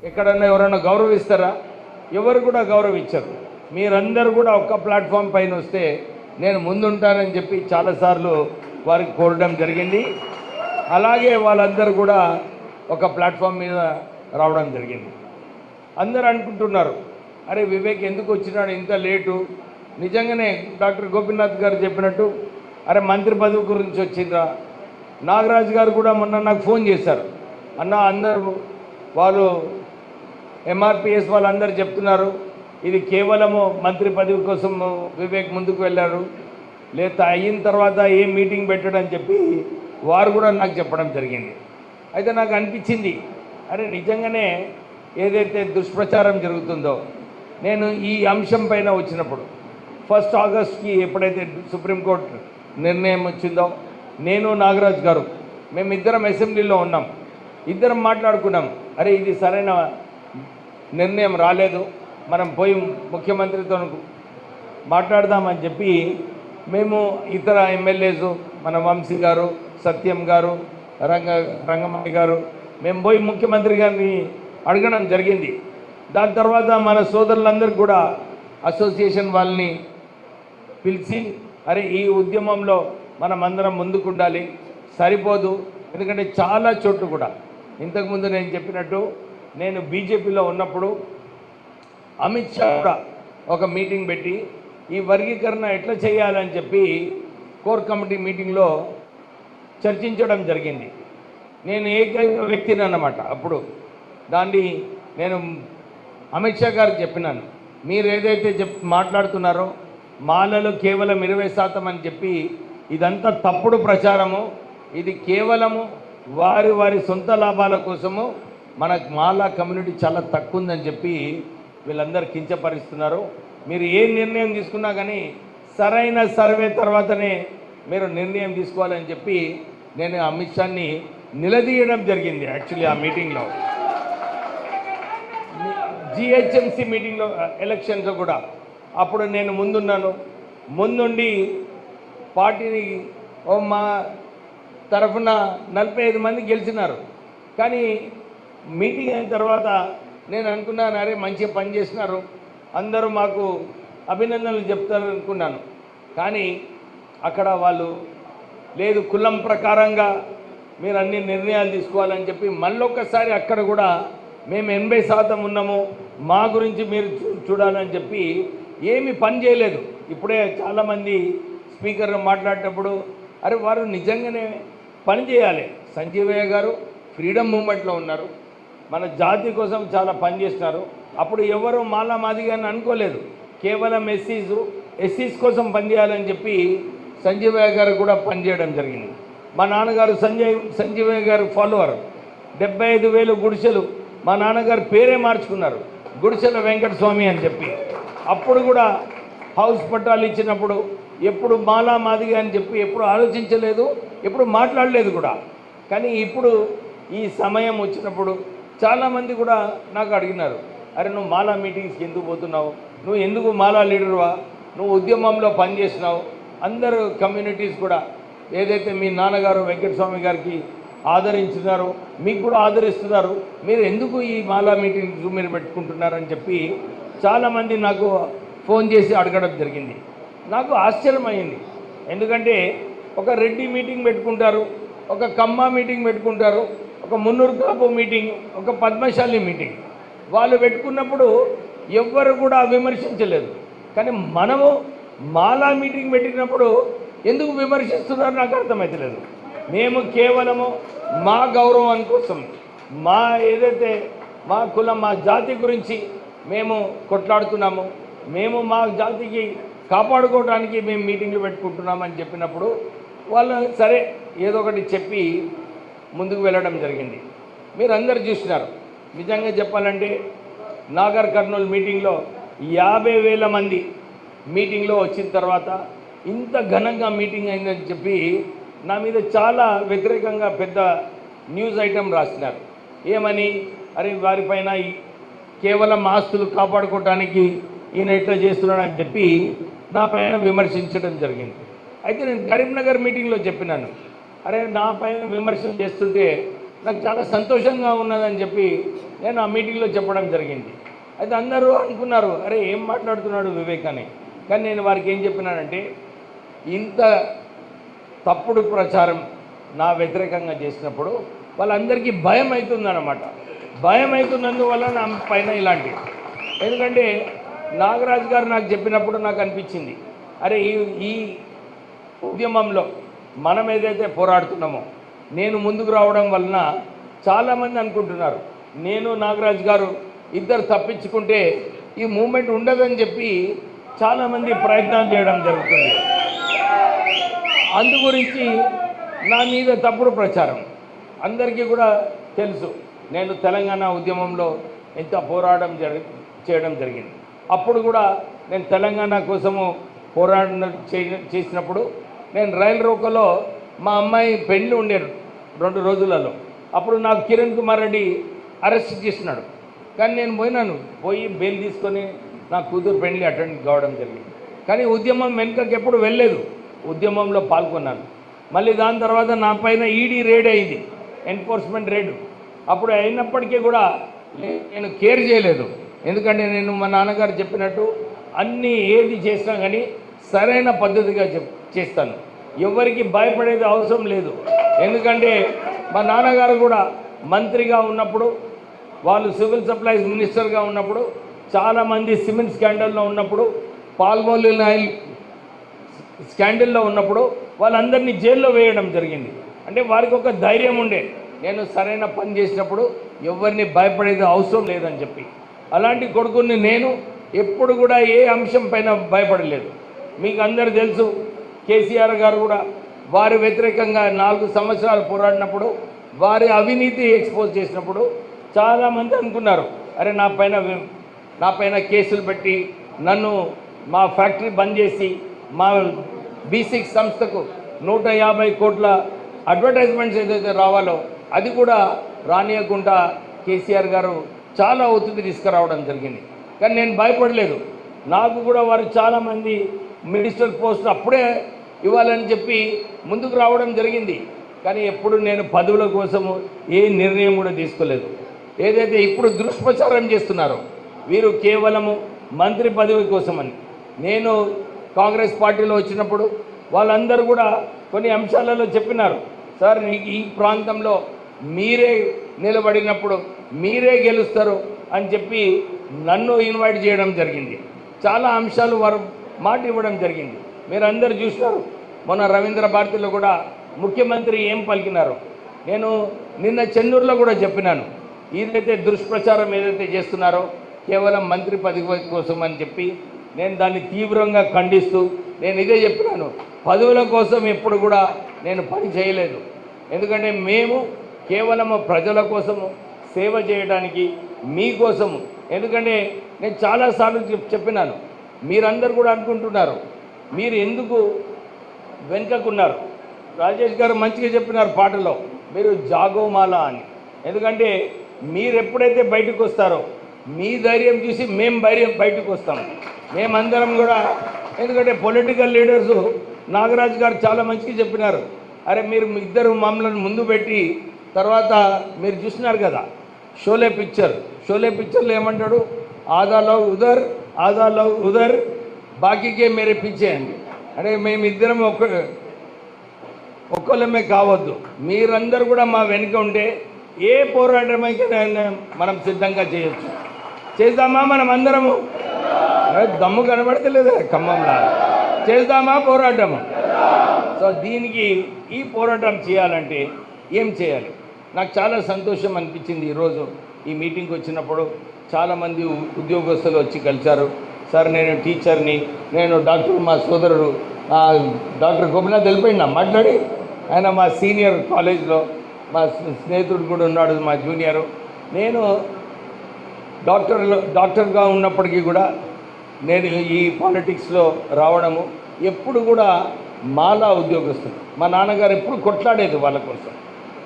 ఎక్కడన్నా ఎవరన్నా గౌరవిస్తారా? ఎవరు కూడా గౌరవించరు. మీరందరూ కూడా ఒక్క ప్లాట్ఫామ్ పైన వస్తే నేను ముందుంటానని చెప్పి చాలాసార్లు వారికి కోరడం జరిగింది. అలాగే వాళ్ళందరూ కూడా ఒక ప్లాట్ఫామ్ మీద రావడం జరిగింది. అందరూ అనుకుంటున్నారు, అరే వివేక్ ఎందుకు వచ్చినాడు ఇంత లేటు? నిజంగానే డాక్టర్ గోపీనాథ్ గారు చెప్పినట్టు అరే మంత్రి పదవి గురించి వచ్చిందా? నాగరాజు గారు కూడా మొన్న నాకు ఫోన్ చేశారు, అన్న అందరూ వాళ్ళు ఎంఆర్పిఎస్ వాళ్ళందరూ చెప్తున్నారు ఇది కేవలము మంత్రి పదవి కోసం వివేక్ ముందుకు వెళ్ళారు, లేదా అయిన తర్వాత ఏం మీటింగ్ పెట్టడని చెప్పి వారు కూడా నాకు చెప్పడం జరిగింది. అయితే నాకు అనిపించింది, అరే నిజంగానే ఏదైతే దుష్ప్రచారం జరుగుతుందో, నేను ఈ అంశం పైన వచ్చినప్పుడు 1 ఆగస్ట్కి ఎప్పుడైతే సుప్రీంకోర్టు నిర్ణయం వచ్చిందో, నేను నాగరాజ్ గారు మేమిద్దరం అసెంబ్లీలో ఉన్నాం, ఇద్దరం మాట్లాడుకున్నాం, అరే ఇది సరైన నిర్ణయం రాలేదు, మనం పోయి ముఖ్యమంత్రితో మాట్లాడదామని చెప్పి మేము ఇతర ఎమ్మెల్యేస్ మన వంశీ గారు, సత్యం గారు, రంగమణి గారు మేము పోయి ముఖ్యమంత్రి గారిని అడగడం జరిగింది. దాని తర్వాత మన సోదరులందరూ కూడా అసోసియేషన్ వాళ్ళని పిలిచి అరే ఈ ఉద్యమంలో మనం అందరం ముందుకుండాలి, సరిపోదు. ఎందుకంటే చాలా చోట్ల కూడా ఇంతకుముందు నేను చెప్పినట్టు నేను బీజేపీలో ఉన్నప్పుడు అమిత్ షా కూడా ఒక మీటింగ్ పెట్టి ఈ వర్గీకరణ ఎట్లా చేయాలని చెప్పి కోర్ కమిటీ మీటింగ్లో చర్చించడం జరిగింది. నేను ఏకైక వ్యక్తిని అన్నమాట. అప్పుడు దాన్ని నేను అమిత్ షా గారికి చెప్పినాను, మీరు ఏదైతే మాట్లాడుతున్నారో మాలలో కేవలం 20% అని చెప్పి ఇదంతా తప్పుడు ప్రచారము, ఇది కేవలము వారి సొంత లాభాల కోసము, మన మాలా కమ్యూనిటీ చాలా తక్కువ ఉందని చెప్పి వీళ్ళందరూ కించపరుస్తున్నారు. మీరు ఏ నిర్ణయం తీసుకున్నా కానీ సరైన సర్వే తర్వాతనే మీరు నిర్ణయం తీసుకోవాలని చెప్పి నేను అమిత్ షాని నిలదీయడం జరిగింది. యాక్చువల్లీ ఆ మీటింగ్లో జిహెచ్ఎంసీ మీటింగ్లో ఎలక్షన్స్ కూడా అప్పుడు నేను ముందుండి పార్టీని మా తరఫున 45 మంది గెలిచినారు. కానీ మీటింగ్ అయిన తర్వాత నేను అనుకున్నాను, అరే మంచిగా పని చేసినారు, అందరూ మాకు అభినందనలు చెప్తారు అనుకున్నాను. కానీ అక్కడ వాళ్ళు లేదు, కులం ప్రకారంగా మీరు అన్ని నిర్ణయాలు తీసుకోవాలని చెప్పి మళ్ళొక్కసారి అక్కడ కూడా మేము 80% ఉన్నాము, మా గురించి మీరు చూడాలని చెప్పి ఏమి పని చేయలేదు. ఇప్పుడే చాలామంది స్పీకర్ మాట్లాడేటప్పుడు అరే వారు నిజంగానే పని చేయాలి. సంజీవయ్య గారు ఫ్రీడమ్ మూమెంట్లో ఉన్నారు, మన జాతి కోసం చాలా పని చేస్తున్నారు. అప్పుడు ఎవరు మాలా మాదిగా అనుకోలేదు, కేవలం ఎస్సీస్ కోసం పనిచేయాలని చెప్పి సంజీవయ్య గారు కూడా పనిచేయడం జరిగింది. మా నాన్నగారు సంజీవయ్య గారు ఫాలోవర్. 75,000 గుడిసెలు మా నాన్నగారు పేరే మార్చుకున్నారు, గుడిసెల వెంకటస్వామి అని చెప్పి. అప్పుడు కూడా హౌస్ పట్టాలు ఇచ్చినప్పుడు ఎప్పుడు మాలా మాదిగా అని చెప్పి ఎప్పుడు ఆలోచించలేదు, ఎప్పుడు మాట్లాడలేదు కూడా. కానీ ఇప్పుడు ఈ సమయం వచ్చినప్పుడు చాలామంది కూడా నాకు అడిగినారు, అరే నువ్వు మాలా మీటింగ్స్కి ఎందుకు పోతున్నావు, నువ్వు ఎందుకు మాలా లీడర్వా, నువ్వు ఉద్యమంలో పనిచేసినావు, అందరూ కమ్యూనిటీస్ కూడా ఏదైతే మీ నాన్నగారు వెంకటస్వామి గారికి ఆదరించున్నారో మీకు కూడా ఆదరిస్తున్నారు, మీరు ఎందుకు ఈ మాలా మీటింగ్స్ మీరు పెట్టుకుంటున్నారని చెప్పి చాలామంది నాకు ఫోన్ చేసి అడగడం జరిగింది. నాకు ఆశ్చర్యమైంది. ఎందుకంటే ఒక రెడ్డి మీటింగ్ పెట్టుకుంటారు, ఒక కమ్మ మీటింగ్ పెట్టుకుంటారు, ఒక మున్నూరు కాపు మీటింగ్, ఒక పద్మశాలి మీటింగ్ వాళ్ళు పెట్టుకున్నప్పుడు ఎవ్వరు కూడా విమర్శించలేదు. కానీ మనము మాలా మీటింగ్ పెట్టినప్పుడు ఎందుకు విమర్శిస్తున్నారో నాకు అర్థమవుతలేదు. మేము కేవలము మా గౌరవం కోసం, మా ఏదైతే మా కులం మా జాతి గురించి మేము కొట్లాడుతున్నాము, మేము మా జాతికి కాపాడుకోవడానికి మేము మీటింగ్లు పెట్టుకుంటున్నామని చెప్పినప్పుడు వాళ్ళు సరే ఏదో ఒకటి చెప్పి ముందుకు వెళ్ళడం జరిగింది. మీరు అందరు చూసినారు. నిజంగా చెప్పాలంటే నాగర్ కర్నూలు మీటింగ్లో 50,000 మంది మీటింగ్లో వచ్చిన తర్వాత ఇంత ఘనంగా మీటింగ్ అయిందని చెప్పి నా మీద చాలా వ్యతిరేకంగా పెద్ద న్యూస్ ఐటమ్ రాసినారు. ఏమని, అరే వారిపైన కేవలం ఆస్తులు కాపాడుకోవడానికి ఈయన ఇట్లా చేస్తున్నాడని చెప్పి నా పైన విమర్శించడం జరిగింది. అయితే నేను కరీంనగర్ మీటింగ్లో చెప్పినాను, అరే నా పైన విమర్శలు చేస్తుంటే నాకు చాలా సంతోషంగా ఉన్నదని చెప్పి నేను ఆ మీటింగ్లో చెప్పడం జరిగింది. అయితే అందరూ అనుకున్నారు, అరే ఏం మాట్లాడుతున్నాడు వివేక్ అని. కానీ నేను వారికి ఏం చెప్పినానంటే, ఇంత తప్పుడు ప్రచారం నా వ్యతిరేకంగా చేసినప్పుడు వాళ్ళందరికీ భయం అవుతుందన్నమాట. భయం అవుతున్నందువల్ల నా పైన ఇలాంటి, ఎందుకంటే నాగరాజు గారు నాకు చెప్పినప్పుడు నాకు అనిపించింది, అరే ఈ ఉద్యమంలో మనం ఏదైతే పోరాడుతున్నామో నేను ముందుకు రావడం వలన చాలామంది అనుకుంటున్నారు నేను నాగరాజు గారు ఇద్దరు తప్పించుకుంటే ఈ మూమెంట్ ఉండదని చెప్పి చాలామంది ప్రయత్నాలు చేయడం జరుగుతుంది. అందు గురించి నా మీద తప్పుడు ప్రచారం అందరికీ కూడా తెలుసు. నేను తెలంగాణ ఉద్యమంలో ఎంత పోరాటం చేయడం జరిగింది. అప్పుడు కూడా నేను తెలంగాణ కోసము పోరాటం చేసినప్పుడు నేను రైలు రోకలో మా అమ్మాయి పెళ్ళి ఉండేరు 2 రోజులలో. అప్పుడు నాకు కిరణ్ కుమార్ రెడ్డి అరెస్ట్ చేసినాడు. కానీ నేను పోయి బెయిల్ తీసుకొని నా కూతురు పెళ్ళి అటెండ్ కావడం జరిగింది. కానీ ఉద్యమం వెనుకకి ఎప్పుడు వెళ్ళలేదు, ఉద్యమంలో పాల్గొన్నాను. మళ్ళీ దాని తర్వాత నా పైన ఈడీ రేడ్ అయింది, ఎన్ఫోర్స్మెంట్ రేడు. అప్పుడు అయినప్పటికీ కూడా నేను కేర్ చేయలేదు. ఎందుకంటే నేను మా నాన్నగారు చెప్పినట్టు అన్నీ ఏది చేసినా కానీ సరైన పద్ధతిగా చేస్తాను. ఎవరికి భయపడేది అవసరం లేదు. ఎందుకంటే మా నాన్నగారు కూడా మంత్రిగా ఉన్నప్పుడు, వాళ్ళు సివిల్ సప్లైస్ మినిస్టర్గా ఉన్నప్పుడు, చాలామంది సిమెంట్ స్కాండల్లో ఉన్నప్పుడు, పాల్మోలిన్ ఆయిల్ స్కాండల్లో ఉన్నప్పుడు వాళ్ళందరినీ జైల్లో వేయడం జరిగింది. అంటే వారికి ఒక ధైర్యం ఉండే, నేను సరైన పని చేసినప్పుడు ఎవరిని భయపడేది అవసరం లేదని చెప్పి. అలాంటి కొడుకుని నేను ఎప్పుడు కూడా ఏ అంశం పైన భయపడలేదు. మీకు అందరు తెలుసు, కేసీఆర్ గారు కూడా వారి వ్యతిరేకంగా 4 సంవత్సరాలు పోరాడినప్పుడు, వారి అవినీతి ఎక్స్పోజ్ చేసినప్పుడు చాలామంది అనుకున్నారు, అరే నా పైన కేసులు పెట్టి నన్ను మా ఫ్యాక్టరీ బంద్ చేసి మా B6 సంస్థకు 150 కోట్ల అడ్వర్టైజ్మెంట్స్ ఏదైతే రావాలో అది కూడా రానియకుండా కేసీఆర్ గారు చాలా ఒత్తిడి తీసుకురావడం జరిగింది. కానీ నేను భయపడలేదు. నాకు కూడా వారు చాలామంది మినిస్టర్ పోస్ట్ అప్పుడే ఇవ్వాలని చెప్పి ముందుకు రావడం జరిగింది. కానీ ఎప్పుడు నేను పదవుల కోసము ఏ నిర్ణయం కూడా తీసుకోలేదు. ఏదైతే ఇప్పుడు దుష్ప్రచారం చేస్తున్నారో వీరు కేవలము మంత్రి పదవి కోసమని. నేను కాంగ్రెస్ పార్టీలో వచ్చినప్పుడు వాళ్ళందరూ కూడా కొన్ని అంశాలలో చెప్పినారు, సార్ ఈ ప్రాంతంలో మీరే నిలబడినప్పుడు మీరే గెలుస్తారు అని చెప్పి నన్ను ఇన్వైట్ చేయడం జరిగింది. చాలా అంశాలు వారు మాట ఇవ్వడం జరిగింది. మీరు అందరు చూసినారు. మొన్న రవీంద్ర భారతిలో కూడా ముఖ్యమంత్రి ఏం పలికినారు. నేను నిన్న చెన్నూరులో కూడా చెప్పినాను, ఏదైతే దుష్ప్రచారం ఏదైతే చేస్తున్నారో కేవలం మంత్రి పదవి కోసం అని చెప్పి నేను దాన్ని తీవ్రంగా ఖండిస్తూ నేను ఇదే చెప్పినాను, పదవుల కోసం ఎప్పుడు కూడా నేను పని చేయలేదు. ఎందుకంటే మేము కేవలము ప్రజల కోసము సేవ చేయడానికి మీకోసము. ఎందుకంటే నేను చాలాసార్లు చెప్పినాను, మీరందరూ కూడా అనుకుంటున్నారు మీరు ఎందుకు వెనుకకున్నారు. రాజేష్ గారు మంచిగా చెప్పినారు పాటలో, మీరు జాగోమాల అని. ఎందుకంటే మీరు ఎప్పుడైతే బయటకు వస్తారో మీ ధైర్యం చూసి మేము బయటకు వస్తాం. మేమందరం కూడా, ఎందుకంటే పొలిటికల్ లీడర్సు నాగరాజు గారు చాలా మంచిగా చెప్పినారు, అరే మీరు ఇద్దరు మమ్మల్ని ముందు పెట్టి తర్వాత మీరు చూసినారు కదా షోలే పిక్చర్లో ఏమంటాడు, ఆదా లవ్ ఉదర్ బాకీకే మేరే పిచ్చే అండి. అంటే మేమిద్దరం ఒక్కళ్ళమే కావద్దు, మీరందరూ కూడా మా వెనుక ఉంటే ఏ పోరాటమైతే మనం సిద్ధంగా చేయొచ్చు. చేద్దామా మనం అందరము? దమ్ము కనబడతలేదు ఖమ్మంలా. చేద్దామా పోరాటము? సో దీనికి ఈ పోరాటం చేయాలంటే ఏం చేయాలి? నాకు చాలా సంతోషం అనిపించింది ఈరోజు ఈ మీటింగ్కి వచ్చినప్పుడు. చాలామంది ఉద్యోగస్తులు వచ్చి కలిశారు. సార్ నేను టీచర్ని, నేను డాక్టర్, మా సోదరుడు డాక్టర్ గోపినాథ్ వెళ్ళిపోయినా మాట్లాడి, ఆయన మా సీనియర్ కాలేజ్లో మా స్నేహితుడు కూడా ఉన్నాడు, మా జూనియరు. నేను డాక్టర్గా ఉన్నప్పటికీ కూడా నేను ఈ పాలిటిక్స్లో రావడము ఎప్పుడు కూడా మాలా ఉద్యోగస్తులు, మా నాన్నగారు ఎప్పుడు కొట్లాడేది వాళ్ళ కోసం.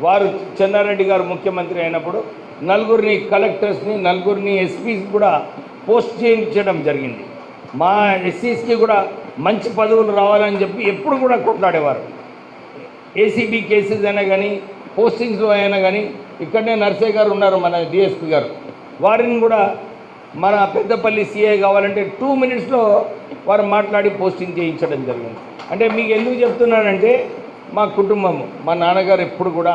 వారు చెన్నారెడ్డి గారు ముఖ్యమంత్రి అయినప్పుడు 4 కలెక్టర్స్ని 4 ఎస్పీస్ కూడా పోస్ట్ చేయించడం జరిగింది. మా ఎస్సీస్కి కూడా మంచి పదవులు రావాలని చెప్పి ఎప్పుడు కూడా కొట్లాడేవారు. ఏసీబీ కేసెస్ అయినా కానీ, పోస్టింగ్స్లో అయినా కానీ ఇక్కడనే నర్సయ్య గారు ఉన్నారు, మన డిఎస్పీ గారు, వారిని కూడా మన పెద్దపల్లి సిఐ కావాలంటే 2 minutesలో వారు మాట్లాడి పోస్టింగ్ చేయించడం జరిగింది. అంటే మీకు ఎందుకు చెప్తున్నానంటే మా కుటుంబము, మా నాన్నగారు ఎప్పుడు కూడా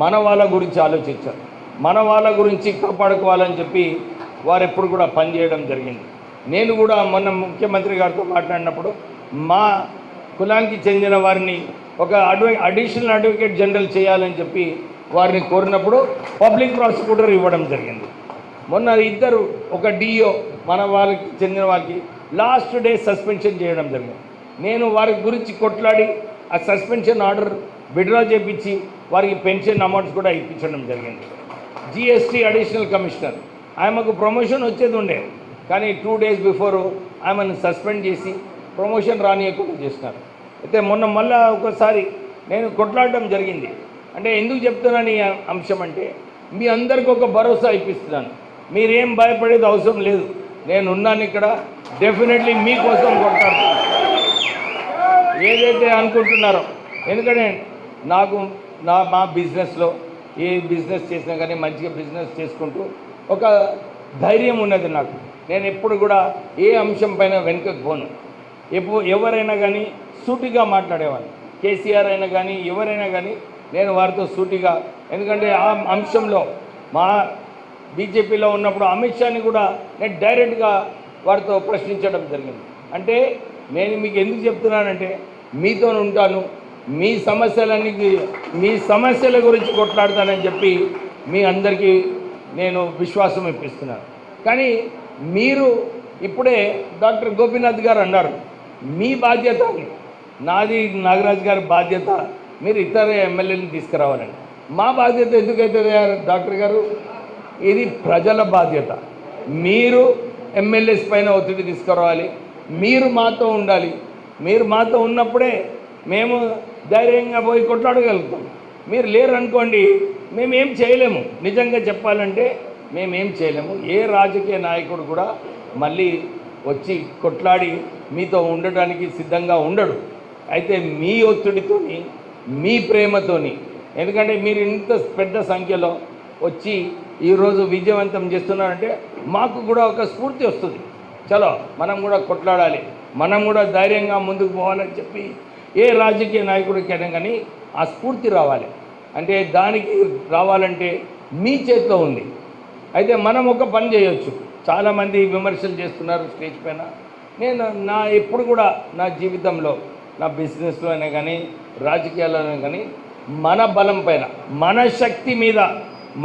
మన వాళ్ళ గురించి ఆలోచించారు, మన వాళ్ళ గురించి కాపాడుకోవాలని చెప్పి వారు ఎప్పుడు కూడా పనిచేయడం జరిగింది. నేను కూడా మొన్న ముఖ్యమంత్రి గారితో మాట్లాడినప్పుడు మా కులానికి చెందిన వారిని ఒక అడిషనల్ అడ్వకేట్ జనరల్ చేయాలని చెప్పి వారిని కోరినప్పుడు పబ్లిక్ ప్రాసిక్యూటర్ ఇవ్వడం జరిగింది. మొన్న ఇద్దరు, ఒక డిఓ మన వాళ్ళకి చెందిన వారికి లాస్ట్ డే సస్పెన్షన్ చేయడం జరిగింది. నేను వారి గురించి కొట్లాడి ఆ సస్పెన్షన్ ఆర్డర్ విడ్రా చేయించి వారికి పెన్షన్ అమౌంట్స్ కూడా ఇప్పించడం జరిగింది. జిఎస్టీ అడిషనల్ కమిషనర్, ఆమెకు ప్రమోషన్ వచ్చేది ఉండే, కానీ 2 days బిఫోర్ ఆమెను సస్పెండ్ చేసి ప్రమోషన్ రానియకుండా చేసినారు. అయితే మొన్న మళ్ళా ఒకసారి నేను కొట్లాడడం జరిగింది. అంటే ఎందుకు చెప్తున్నాను ఈ అంశం అంటే మీ అందరికీ ఒక భరోసా ఇప్పిస్తున్నాను. మీరేం భయపడేది అవసరం లేదు, నేను ఉన్నాను ఇక్కడ, డెఫినెట్లీ మీకోసం కొట్లాడుతున్నాను. ఏదైతే అనుకుంటున్నారో, ఎందుకంటే నాకు మా బిజినెస్లో ఏ బిజినెస్ చేసినా కానీ మంచిగా బిజినెస్ చేసుకుంటూ ఒక ధైర్యం ఉన్నది నాకు. నేను ఎప్పుడు కూడా ఏ అంశం పైన వెనుకకు పోను. ఎవరైనా కానీ సూటిగా మాట్లాడేవాడిని. కేసీఆర్ అయినా కానీ ఎవరైనా కానీ నేను వారితో సూటిగా, ఎందుకంటే ఆ అంశంలో మా బీజేపీలో ఉన్నప్పుడు అమిత్ షాని కూడా నేను డైరెక్ట్గా వారితో ప్రశ్నించడం జరిగింది. అంటే నేను మీకు ఎందుకు చెప్తున్నానంటే మీతో ఉంటాను, మీ సమస్యల గురించి కొట్లాడతానని చెప్పి మీ అందరికీ నేను విశ్వాసం ఇప్పిస్తున్నాను. కానీ మీరు ఇప్పుడే డాక్టర్ గోపీనాథ్ గారు అన్నారు, మీ బాధ్యత, నాది నాగరాజ్ గారి బాధ్యత మీరు ఇతర ఎమ్మెల్యేలను తీసుకురావాలండి. మా బాధ్యత ఎందుకైతుంది డాక్టర్ గారు? ఇది ప్రజల బాధ్యత. మీరు ఎమ్మెల్యేస్ పైన ఒత్తిడి తీసుకురావాలి, మీరు మాతో ఉండాలి. మీరు మాతో ఉన్నప్పుడే మేము ధైర్యంగా పోయి కొట్లాడగలుగుతాం. మీరు లేరు అనుకోండి, మేమేం చేయలేము. నిజంగా చెప్పాలంటే మేమేం చేయలేము. ఏ రాజకీయ నాయకుడు కూడా మళ్ళీ వచ్చి కొట్లాడి మీతో ఉండటానికి సిద్ధంగా ఉండడు. అయితే మీ ఒత్తిడితోని, మీ ప్రేమతోని, ఎందుకంటే మీరు ఇంత పెద్ద సంఖ్యలో వచ్చి ఈరోజు విజయవంతం చేస్తున్నారంటే మాకు కూడా ఒక స్ఫూర్తి వస్తుంది. చలో మనం కూడా కొట్లాడాలి, మనం కూడా ధైర్యంగా ముందుకు పోవాలని చెప్పి ఏ రాజకీయ నాయకుడికైనా కానీ ఆ స్ఫూర్తి రావాలి. అంటే దానికి రావాలంటే మీ చేతిలో ఉంది. అయితే మనం ఒక పని చేయొచ్చు. చాలామంది విమర్శలు చేస్తున్నారు స్టేజ్ పైన. నేను ఎప్పుడు కూడా నా జీవితంలో, నా బిజినెస్లో అయినా కానీ రాజకీయాల్లోనే కానీ మన బలం పైన, మన శక్తి మీద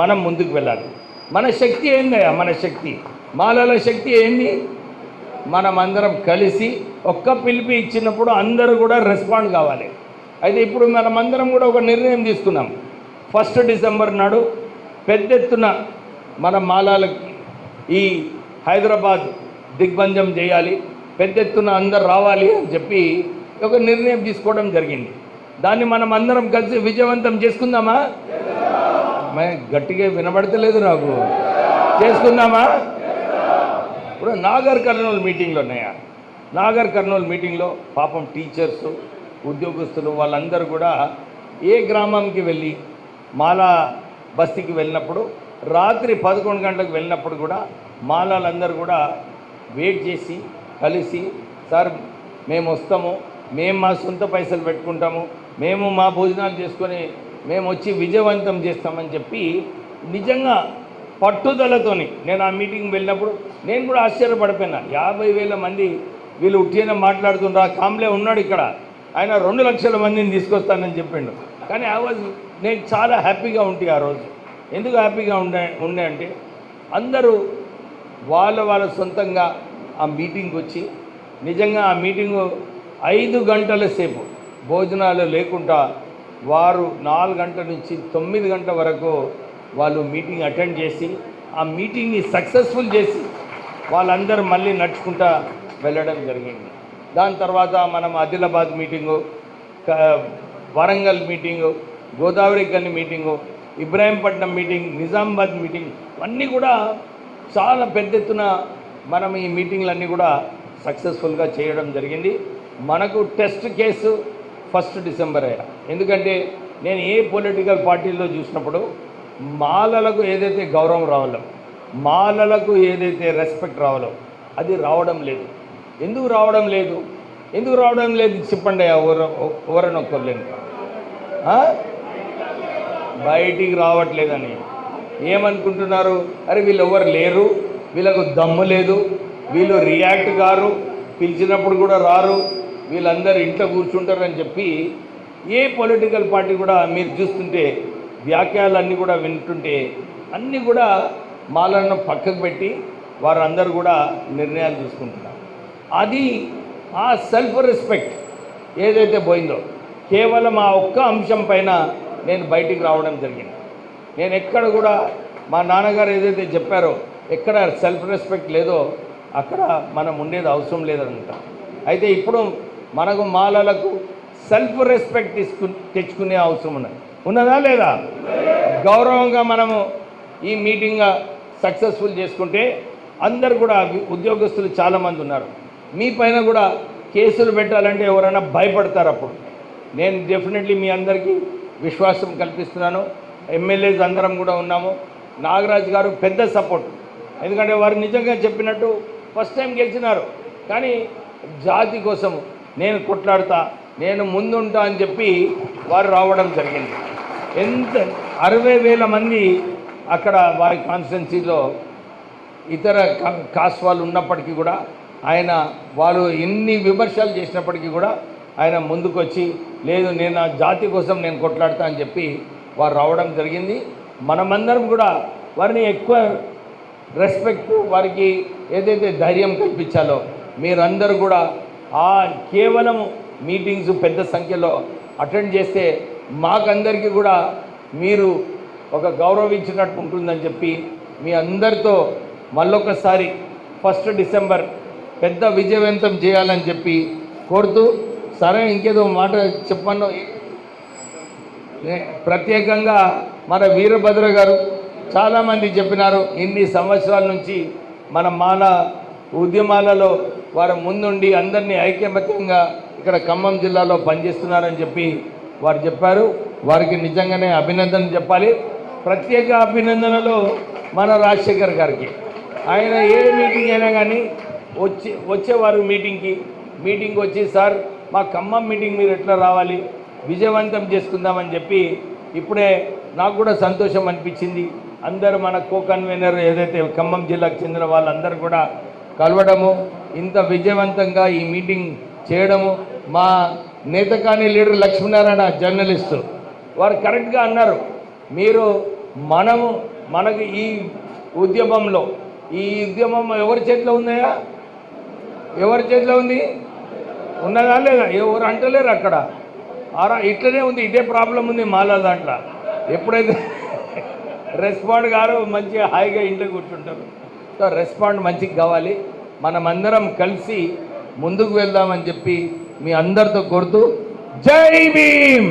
మనం ముందుకు వెళ్ళాలి. మన శక్తి ఏందయ్యా? మన శక్తి, మాలల శక్తి ఏంది? మనమందరం కలిసి ఒక్క పిలిపి ఇచ్చినప్పుడు అందరూ కూడా రెస్పాండ్ కావాలి. అయితే ఇప్పుడు మనమందరం కూడా ఒక నిర్ణయం తీసుకున్నాం. 1 December నాడు పెద్ద ఎత్తున మన మాలలకి ఈ హైదరాబాద్ దిగ్బంధం చేయాలి, పెద్ద ఎత్తున అందరు రావాలి అని చెప్పి ఒక నిర్ణయం తీసుకోవడం జరిగింది. దాన్ని మనం అందరం కలిసి విజయవంతం చేసుకుందామా? గట్టిగా వినబడతలేదు నాకు. చేసుకుందామా? ఇప్పుడు నాగర్ కర్నూలు మీటింగ్లో ఉన్నాయా? నాగర్ కర్నూలు మీటింగ్లో పాపం టీచర్స్, ఉద్యోగస్తులు వాళ్ళందరూ కూడా ఏ గ్రామంకి వెళ్ళి మాలా బస్తీకి వెళ్ళినప్పుడు రాత్రి 11 గంటలకు వెళ్ళినప్పుడు కూడా మాలాలందరూ కూడా వెయిట్ చేసి కలిసి, సార్ మేము వస్తాము, మేము మా సొంత పైసలు పెట్టుకుంటాము, మేము మా భోజనాలు చేసుకొని మేము వచ్చి విజయవంతం చేస్తామని చెప్పి నిజంగా పట్టుదలతోని నేను ఆ మీటింగ్ వెళ్ళినప్పుడు నేను కూడా ఆశ్చర్యపడిపోయినా. 50,000 మంది వీళ్ళు ఉట్టిన మాట్లాడుతుండ్రు. ఆ కాంబ్లే ఉన్నాడు ఇక్కడ, ఆయన 2 లక్షల మందిని తీసుకొస్తానని చెప్పిండు. కానీ నేను చాలా హ్యాపీగా ఉంటే ఆ రోజు. ఎందుకు హ్యాపీగా ఉండే అంటే అందరూ వాళ్ళ సొంతంగా ఆ మీటింగ్కి వచ్చి నిజంగా ఆ మీటింగు 5 గంటల సేపు భోజనాలు లేకుండా వారు 4 గంటల నుంచి 9 గంటల వరకు వాళ్ళు మీటింగ్ అటెండ్ చేసి ఆ మీటింగ్ని సక్సెస్ఫుల్ చేసి వాళ్ళందరూ మళ్ళీ నడుచుకుంటా వెళ్ళడం జరిగింది. దాని తర్వాత మనం ఆదిలాబాద్ మీటింగు, వరంగల్ మీటింగు, గోదావరి గని meeting, Ibrahimpatnam meeting, Nizamabad meeting, అన్నీ కూడా చాలా పెద్ద ఎత్తున మనం ఈ మీటింగ్లన్నీ కూడా సక్సెస్ఫుల్గా చేయడం జరిగింది. మనకు టెస్ట్ కేసు 1 December అయ్యా. ఎందుకంటే నేను ఏ పొలిటికల్ పార్టీలో చూసినప్పుడు మాలలకు ఏదైతే గౌరవం రావాలో, మాలలకు ఏదైతే రెస్పెక్ట్ రావాలో అది రావడం లేదు. ఎందుకు రావడం లేదు? ఎందుకు రావడం లేదు చెప్పండి. ఎవరైనా ఒక్కర్లేండి. బయటికి రావట్లేదని ఏమనుకుంటున్నారు? అరే వీళ్ళు ఎవరు లేరు, వీళ్ళకు దమ్ము లేదు, వీళ్ళు రియాక్ట్ కారు, పిలిచినప్పుడు కూడా రారు, వీళ్ళందరూ ఇంట్లో కూర్చుంటారని చెప్పి ఏ పొలిటికల్ పార్టీ కూడా మీరు చూస్తుంటే వ్యాఖ్యలన్నీ కూడా వింటుంటే అన్నీ కూడా మాలను పక్కకు పెట్టి వారందరూ కూడా నిర్ణయాలు తీసుకుంటున్నారు. అది ఆ సెల్ఫ్ రెస్పెక్ట్ ఏదైతే పోయిందో కేవలం ఆ ఒక్క అంశం పైన నేను బయటికి రావడం జరిగింది. నేను ఎక్కడ కూడా మా నాన్నగారు ఏదైతే చెప్పారో ఎక్కడ సెల్ఫ్ రెస్పెక్ట్ లేదో అక్కడ మనం ఉండేది అవసరం లేదంట. అయితే ఇప్పుడు మనకు మాలలకు సెల్ఫ్ రెస్పెక్ట్ తెచ్చుకునే అవసరం ఉన్నదా లేదా? గౌరవంగా మనము ఈ మీటింగ్ సక్సెస్ఫుల్ చేసుకుంటే అందరు కూడా ఉద్యోగస్తులు చాలామంది ఉన్నారు. మీ పైన కూడా కేసులు పెట్టాలంటే ఎవరైనా భయపడతారు. అప్పుడు నేను డెఫినెట్లీ మీ అందరికీ విశ్వాసం కల్పిస్తున్నాను. ఎమ్మెల్యేస్ అందరం కూడా ఉన్నాము. నాగరాజ్ గారు పెద్ద సపోర్ట్, ఎందుకంటే వారు నిజంగా చెప్పినట్టు ఫస్ట్ టైం గెలిచినారు, కానీ జాతి కోసం నేను కొట్లాడతా, నేను ముందుంటా అని చెప్పి వారు రావడం జరిగింది. ఎంత 60,000 మంది అక్కడ వారి కాన్స్టిట్యున్సీలో ఇతర కాస్ట్ వాళ్ళు ఉన్నప్పటికీ కూడా ఆయన వాళ్ళు ఎన్ని విమర్శలు చేసినప్పటికీ కూడా ఆయన ముందుకొచ్చి లేదు నేను నా జాతి కోసం నేను కొట్లాడతా అని చెప్పి వారు రావడం జరిగింది. మనమందరం కూడా వారిని ఎక్కువ రెస్పెక్ట్, వారికి ఏదైతే ధైర్యం కల్పించాలో మీరందరూ కూడా ఆ కేవలం మీటింగ్స్ పెద్ద సంఖ్యలో అటెండ్ చేస్తే మాకందరికీ కూడా మీరు ఒక గౌరవించినట్టు ఉంటుందని చెప్పి మీ అందరితో మళ్ళొకసారి 1 డిసెంబర్ పెద్ద విజయవంతం చేయాలని చెప్పి కోరుతూ, సరే ఇంకేదో మాట చెప్పను. ప్రత్యేకంగా మన వీరభద్ర గారు చాలామంది చెప్పినారు, ఇన్ని సంవత్సరాల నుంచి మన మాల ఉద్యమాలలో వారు ముందుండి అందరినీ ఐక్యమత్యంగా ఇక్కడ ఖమ్మం జిల్లాలో పనిచేస్తున్నారని చెప్పి వారు చెప్పారు. వారికి నిజంగానే అభినందన చెప్పాలి. ప్రత్యేక అభినందనలు మన రాజశేఖర్ గారికి. ఆయన ఏ మీటింగ్ అయినా కానీ వచ్చేవారు మీటింగ్ వచ్చి సార్ మా ఖమ్మం మీటింగ్ మీరు ఎట్లా రావాలి, విజయవంతం చేసుకుందామని చెప్పి ఇప్పుడే నాకు కూడా సంతోషం అనిపించింది. అందరూ మన కన్వీనర్ ఏదైతే ఖమ్మం జిల్లాకు చెందిన వాళ్ళందరూ కూడా కలవడము, ఇంత విజయవంతంగా ఈ మీటింగ్ చేయడము. మా నేతకాని లీడర్ లక్ష్మీనారాయణ జర్నలిస్టు వారు కరెక్ట్గా అన్నారు, మీరు మనకు ఈ ఉద్యమం ఎవరి చేతిలో ఉన్నాయా? ఎవరి చేతిలో ఉంది? ఉన్నదా లేదా? ఎవరు అంటలేరు అక్కడ. ఇట్లనే ఉంది, ఇదే ప్రాబ్లం ఉంది మాల దాంట్లో. ఎప్పుడైతే రెస్పాండ్ గారు మంచిగా హాయిగా ఇంట్లో కూర్చుంటారు. సో రెస్పాండ్ మంచిగా కావాలి. మనమందరం కలిసి ముందుకు వెళ్దామని చెప్పి మీ అందరితో కోరుతూ జై భీమ్,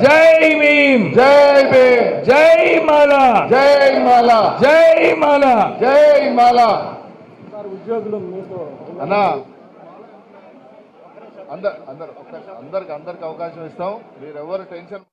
జై భీమ్, జై భీమ్, జై మాల, జై మాల, జై మాల, జై మాల. ఉద్యోగులు మీతో అన్నా అందరికి అవకాశం ఇస్తాం. మీరు ఎవరు టెన్షన్